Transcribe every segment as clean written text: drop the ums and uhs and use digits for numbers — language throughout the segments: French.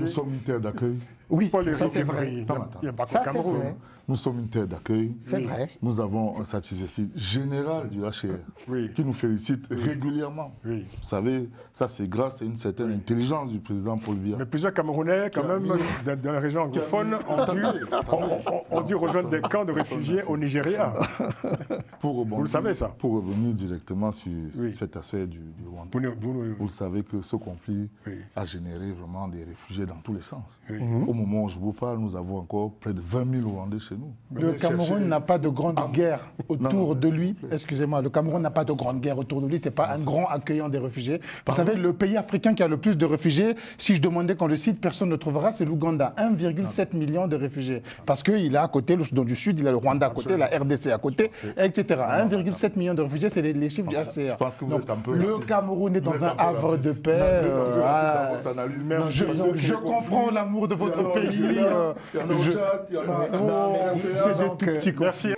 Nous sommes une terre d'accueil. Oui, Pas les ça c'est vrai. Il n'y a pas Ça, qu'au c'est Cameroun. vrai. Nous sommes une terre d'accueil. C'est vrai. Nous avons un satisfait général du HCR Oui. qui nous félicite régulièrement. Oui. Vous savez, ça c'est grâce à une certaine intelligence du président Paul Biya. Mais plusieurs Camerounais, quand même, dans la région anglophone, ont dû rejoindre des camps de réfugiés au Nigeria. Vous le savez, ça. Pour revenir directement sur Oui. cet aspect du Rwanda, Vous- vous le savez que ce conflit Oui. a généré vraiment des réfugiés dans tous les sens. Oui. Au moment où je vous parle, nous avons encore près de 20 000 Rwandais chez nous. Le Cameroun n'a pas de grande guerre autour de lui. Excusez-moi, le Cameroun n'a pas de grande guerre autour de lui. C'est pas un grand accueillant des réfugiés. Vous savez, le pays africain qui a le plus de réfugiés, si je demandais qu'on le cite, personne ne trouvera, c'est l'Ouganda. 1,7 million de réfugiés. Parce qu'il a à côté le Soudan du Sud, il a le Rwanda à côté, la RDC à côté, etc. 1,7 million de réfugiés, c'est les chiffres du HCR. Je pense que vous Donc, êtes un peu... le Cameroun est dans un havre de paix. Je comprends l'amour de votre pays. Il y en a au Tchad, il y en a en C'est des tout petits conflits. Merci.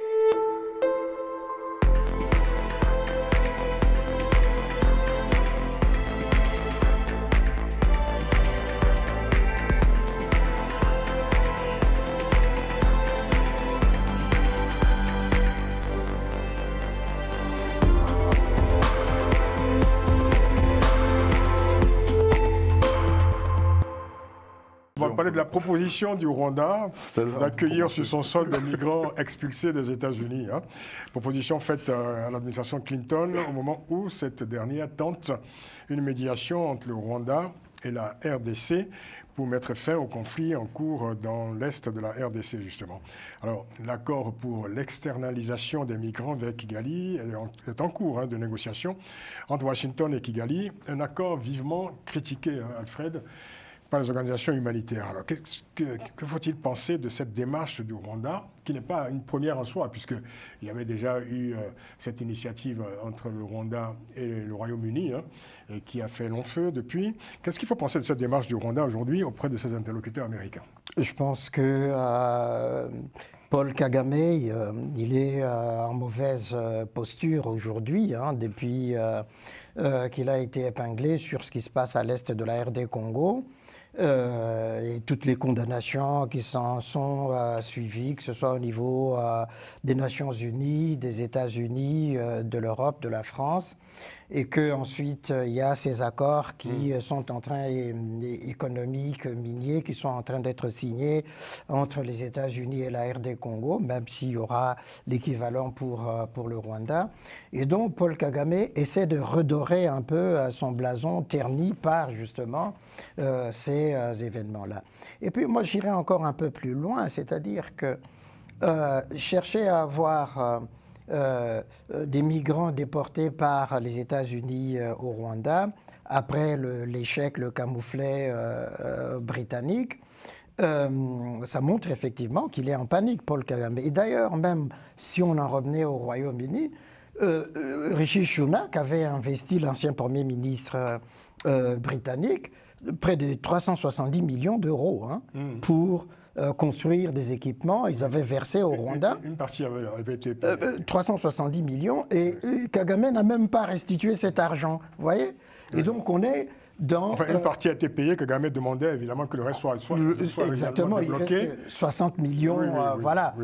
On va parler de la proposition du Rwanda d'accueillir sur son sol des migrants expulsés des États-Unis. Hein. Proposition faite à l'administration Clinton au moment où cette dernière tente une médiation entre le Rwanda et la RDC pour mettre fin au conflit en cours dans l'est de la RDC, justement. Alors, l'accord pour l'externalisation des migrants vers Kigali est en cours de négociation entre Washington et Kigali. Un accord vivement critiqué, hein, Alfred, par les organisations humanitaires. Alors, que faut-il penser de cette démarche du Rwanda, qui n'est pas une première en soi, puisqu'il y avait déjà eu cette initiative entre le Rwanda et le Royaume-Uni, hein, et qui a fait long feu depuis. Qu'est-ce qu'il faut penser de cette démarche du Rwanda aujourd'hui auprès de ses interlocuteurs américains? Je pense que Paul Kagame, il est en mauvaise posture aujourd'hui, hein, depuis qu'il a été épinglé sur ce qui se passe à l'est de la RD Congo. Et toutes les condamnations qui s'en sont suivies, que ce soit au niveau des Nations Unies, des États-Unis, de l'Europe, de la France, et qu'ensuite il y a ces accords qui sont en train, économiques, miniers, qui sont en train d'être signés entre les États-Unis et la RD Congo, même s'il y aura l'équivalent pour le Rwanda. Et donc Paul Kagame essaie de redorer un peu son blason terni par justement ces événements-là. Et puis moi j'irai encore un peu plus loin, c'est-à-dire que chercher à avoir des migrants déportés par les États-Unis au Rwanda, après l'échec, le camouflet britannique, ça montre effectivement qu'il est en panique, Paul Kagame. Et d'ailleurs, même si on en revenait au Royaume-Uni, Rishi Sunak avait investi, l'ancien Premier ministre britannique, près de 370 millions d'euros pour construire des équipements. Ils avaient versé au Rwanda. Une partie avait été... 370 millions et Kagame n'a même pas restitué cet argent. Vous voyez? Et donc on est dans... Enfin, une partie a été payée, Kagame demandait évidemment que le reste soit exactement, il débloqué. reste 60 millions, voilà.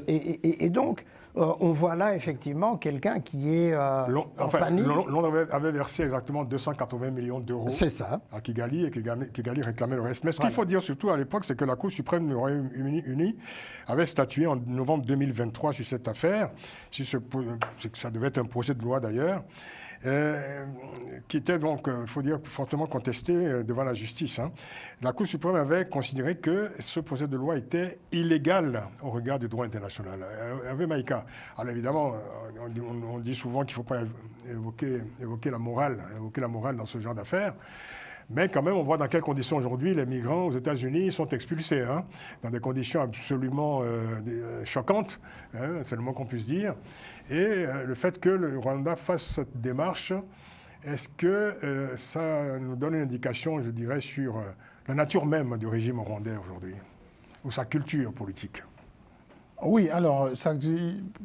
Et donc, on voit là effectivement quelqu'un qui est en panique. Londres avait versé exactement 280 millions d'euros à Kigali, et Kigali réclamait le reste. Mais ce qu'il faut dire surtout à l'époque, c'est que la Cour suprême du Royaume-Uni avait statué en novembre 2023 sur cette affaire. Ça devait être un projet de loi d'ailleurs. Qui était donc, il faut dire, fortement contesté devant la justice. Hein. La Cour suprême avait considéré que ce projet de loi était illégal au regard du droit international. Hervé Maïka, alors évidemment, on dit souvent qu'il ne faut pas évoquer la morale dans ce genre d'affaires. Mais quand même, on voit dans quelles conditions aujourd'hui les migrants aux États-Unis sont expulsés, hein, dans des conditions absolument choquantes, hein, c'est le moins qu'on puisse dire. Et le fait que le Rwanda fasse cette démarche, est-ce que ça nous donne une indication, je dirais, sur la nature même du régime rwandais aujourd'hui, ou sa culture politique? Oui, alors,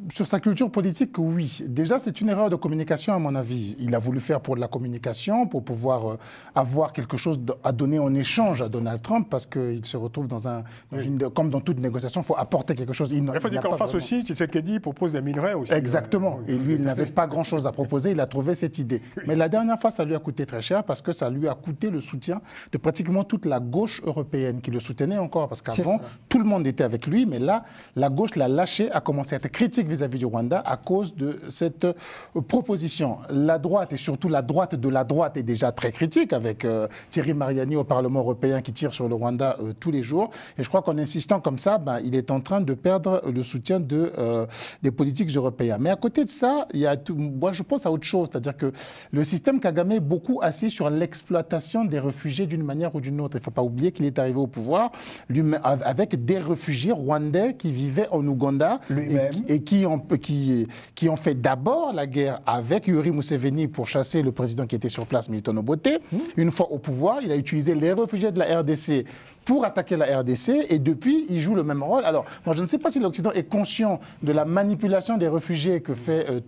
sur sa culture politique, oui. Déjà, c'est une erreur de communication, à mon avis. Il a voulu faire pour de la communication, pour pouvoir avoir quelque chose à donner en échange à Donald Trump, parce qu'il se retrouve comme dans toute négociation, il faut apporter quelque chose. Il faut dire qu'en face aussi, Tshisekedi propose des minerais aussi. Exactement. Et lui, il n'avait pas grand-chose à proposer, il a trouvé cette idée. Mais la dernière fois, ça lui a coûté très cher, parce que ça lui a coûté le soutien de pratiquement toute la gauche européenne, qui le soutenait encore, parce qu'avant, tout le monde était avec lui, mais là, la gauche l'a lâché, a commencé à être critique vis-à-vis du Rwanda à cause de cette proposition. La droite, et surtout la droite de la droite, est déjà très critique, avec Thierry Mariani au Parlement européen qui tire sur le Rwanda tous les jours. Et je crois qu'en insistant comme ça, il est en train de perdre le soutien des politiques européens. Mais à côté de ça, moi je pense à autre chose, c'est-à-dire que le système Kagame est beaucoup assis sur l'exploitation des réfugiés d'une manière ou d'une autre. Il ne faut pas oublier qu'il est arrivé au pouvoir avec des réfugiés rwandais qui vivaient en Ouganda et qui ont fait d'abord la guerre avec Yoweri Museveni pour chasser le président qui était sur place, Milton Obote. Une fois au pouvoir, il a utilisé les réfugiés de la RDC pour attaquer la RDC, et depuis, il joue le même rôle. Alors, moi, je ne sais pas si l'Occident est conscient de la manipulation des réfugiés que fait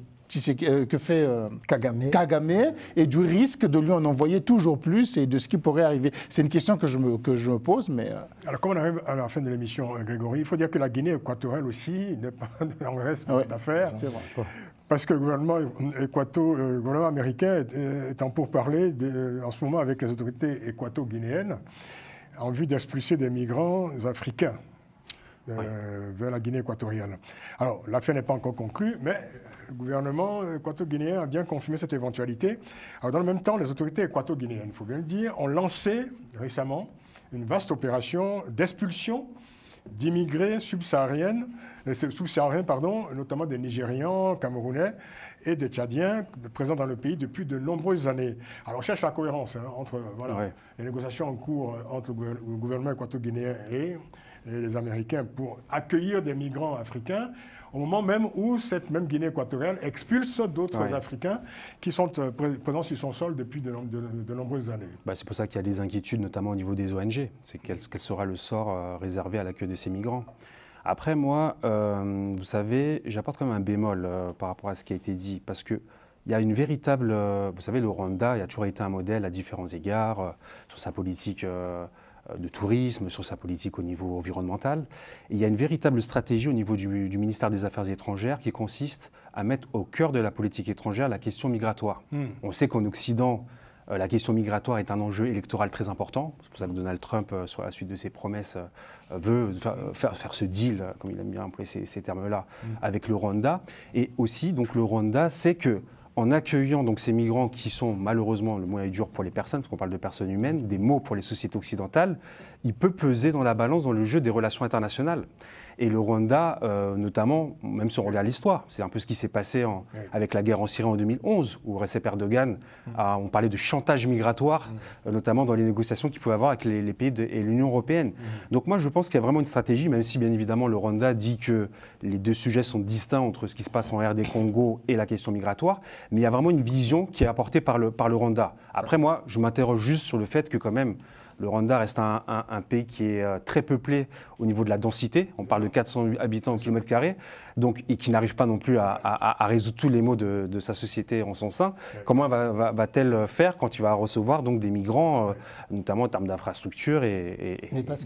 Kagame et du risque de lui en envoyer toujours plus et de ce qui pourrait arriver. C'est une question que je me pose, mais... Alors, comme on arrive à la fin de l'émission, Grégory, il faut dire que la Guinée équatoriale aussi n'est pas dans le reste de cette affaire. C'est vrai. Parce que le gouvernement américain est en pourparlers en ce moment avec les autorités équato-guinéennes en vue d'expulser des migrants africains vers la Guinée équatoriale. Alors, l'affaire n'est pas encore conclue, mais le gouvernement équato-guinéen a bien confirmé cette éventualité. Alors, dans le même temps, les autorités équato-guinéennes, il faut bien le dire, ont lancé récemment une vaste opération d'expulsion d'immigrés subsahariens, notamment des Nigérians, Camerounais et des Tchadiens présents dans le pays depuis de nombreuses années. Alors on cherche la cohérence entre les négociations en cours entre le gouvernement équato-guinéen et les Américains pour accueillir des migrants africains, au moment même où cette même Guinée équatoriale expulse d'autres Africains qui sont présents sur son sol depuis de nombreuses années. C'est pour ça qu'il y a des inquiétudes, notamment au niveau des ONG. C'est quel sera le sort réservé à l'accueil de ces migrants. Après, moi, vous savez, j'apporte quand même un bémol par rapport à ce qui a été dit, parce qu'il y a une véritable... vous savez, le Rwanda a toujours été un modèle à différents égards, sur sa politique de tourisme, sur sa politique au niveau environnemental. Et il y a une véritable stratégie au niveau du ministère des Affaires étrangères qui consiste à mettre au cœur de la politique étrangère la question migratoire. On sait qu'en Occident, la question migratoire est un enjeu électoral très important. C'est pour ça que Donald Trump, sur la suite de ses promesses, veut faire ce deal, comme il aime bien employer ces termes-là, avec le Rwanda. Et aussi, donc, le Rwanda sait que en accueillant donc, ces migrants qui sont malheureusement, le mot est dur pour les personnes, parce qu'on parle de personnes humaines, des maux pour les sociétés occidentales, il peut peser dans la balance dans le jeu des relations internationales. Et le Rwanda, notamment, même si on regarde l'histoire, c'est un peu ce qui s'est passé avec la guerre en Syrie en 2011, où Recep Erdogan, on parlait de chantage migratoire, notamment dans les négociations qu'il pouvait avoir avec les pays et l'Union européenne. Donc moi, je pense qu'il y a vraiment une stratégie, même si bien évidemment le Rwanda dit que les deux sujets sont distincts entre ce qui se passe en RD Congo et la question migratoire, mais il y a vraiment une vision qui est apportée par le Rwanda. Après, moi, je m'interroge juste sur le fait que quand même, le Rwanda reste un pays qui est très peuplé au niveau de la densité. On parle de 400 habitants au kilomètre carré, donc, et qui n'arrive pas non plus à résoudre tous les maux de sa société en son sein. Comment va-t-elle faire quand il va recevoir donc, des migrants, notamment en termes d'infrastructures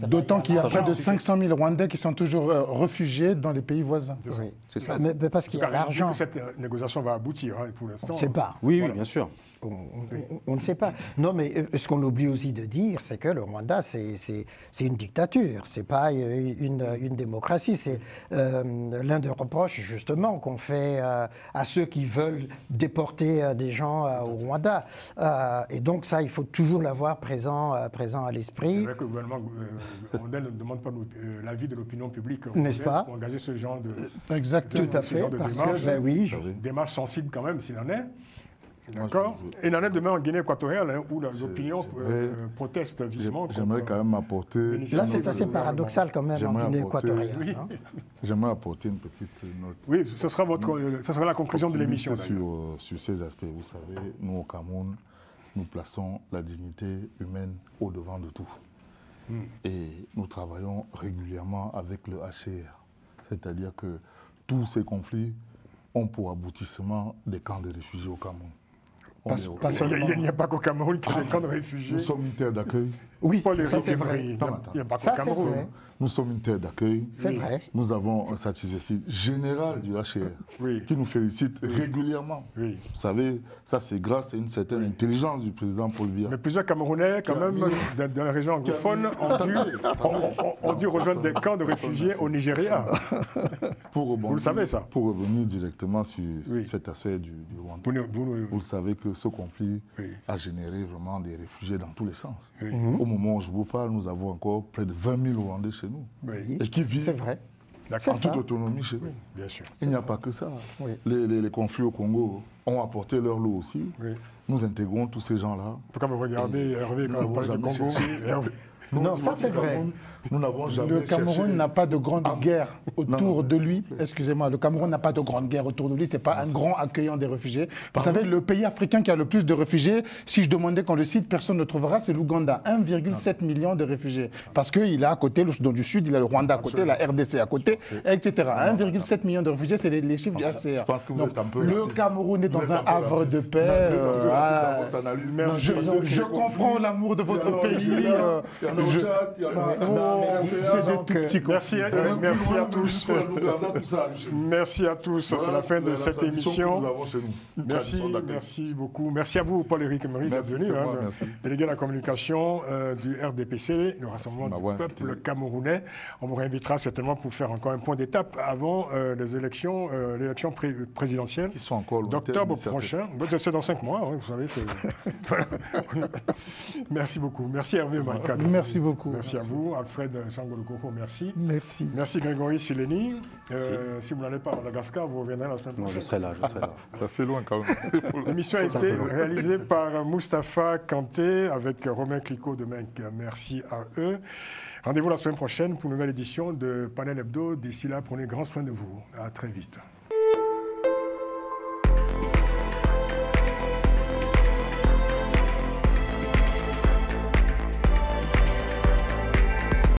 D'autant qu'il y a près de 500 000 Rwandais qui sont toujours réfugiés dans les pays voisins. Oui. C'est ça. Mais parce qu'il y a l'argent. Cette négociation va aboutir pour l'instant. On ne sait pas. Oui, bien sûr. On ne sait pas. Non, mais ce qu'on oublie aussi de dire, c'est que le Rwanda, c'est une dictature. C'est pas une démocratie. C'est l'un des reproches, justement, qu'on fait à ceux qui veulent déporter des gens au Rwanda. Et donc, ça, il faut toujours l'avoir présent à l'esprit. C'est vrai que le gouvernement rwandais ne demande pas l'avis de l'opinion publique. N'est-ce pas? Pour engager ce genre de... Exactement. Tout à fait. Parce que, oui. Démarche sensible quand même, s'il en est. D'accord. Et il en est demain en Guinée équatoriale, où l'opinion proteste vivement. J'aimerais quand même apporter... Là, c'est assez paradoxal quand même en Guinée équatoriale. Oui. J'aimerais apporter une petite note. Oui, ce sera la conclusion de l'émission. Sur ces aspects, vous savez, nous au Cameroun, nous plaçons la dignité humaine au-devant de tout. Et nous travaillons régulièrement avec le HCR. C'est-à-dire que tous ces conflits ont pour aboutissement des camps de réfugiés au Cameroun. Il n'y a pas qu'au Cameroun qu'il y a des camps de réfugiés. Nous sommes une terre d'accueil. Oui, ça c'est vrai. Il n'y a pas qu'au Ça, Cameroun. vrai. Nous sommes une terre d'accueil. C'est vrai. Nous avons un satisfait général du HCR qui nous félicite régulièrement. Oui. Vous savez, ça c'est grâce à une certaine intelligence du président Paul Biya. Mais plusieurs Camerounais, quand même, dans la région anglophone, ont dû rejoindre des camps de réfugiés au Nigeria. Vous le savez, ça? Pour revenir directement sur cet aspect du Rwanda, vous le savez que ce conflit a généré vraiment des réfugiés dans tous les sens. Au moment où je vous parle, nous avons encore près de 20 000 Rwandais chez nous. Et qui vivent en toute autonomie chez nous. Bien sûr. Il n'y a pas que ça. Les conflits au Congo ont apporté leur lot aussi. Nous intégrons tous ces gens-là. Pourquoi vous regardez Hervé quand vous parlez du Congo? Non, ça c'est vrai. Nous n'avons jamais Le Cameroun n'a pas de grande guerre autour de lui. Excusez-moi, le Cameroun n'a pas de grande guerre autour de lui. C'est pas un grand accueillant des réfugiés. Vous savez, le pays africain qui a le plus de réfugiés, si je demandais qu'on le cite, personne ne trouvera, c'est l'Ouganda. 1,7 million de réfugiés. Parce qu'il est à côté, le Soudan du Sud, il a le Rwanda à côté, la RDC à côté, etc. 1,7 million de réfugiés, c'est les chiffres du HCR. Je pense que vous êtes un peu... Le Cameroun est dans un havre de paix. Je comprends l'amour de votre pays. Merci à tous. Merci à tous. C'est la fin de cette émission. Merci beaucoup. Merci à vous, Paul-Éric Emery, d'être venu, délégué à la communication du RDPC, le Rassemblement du peuple camerounais. On vous réinvitera certainement pour faire encore un point d'étape avant les élections, l'élection présidentielle qui sont encore d'octobre prochain. C'est dans 5 mois, vous savez. Merci beaucoup. Merci Hervé Maïka. Merci beaucoup. Merci à vous. Alfred Changolokoko, merci. Merci. Merci Grégory Sileni. Si vous n'allez pas à Madagascar, vous reviendrez la semaine prochaine. Non, je serai là. C'est assez loin quand même. L'émission a été réalisée par Moustapha Kanté avec Romain Clicquot de Menk. Merci à eux. Rendez-vous la semaine prochaine pour une nouvelle édition de Panel Hebdo. D'ici là, prenez grand soin de vous. À très vite.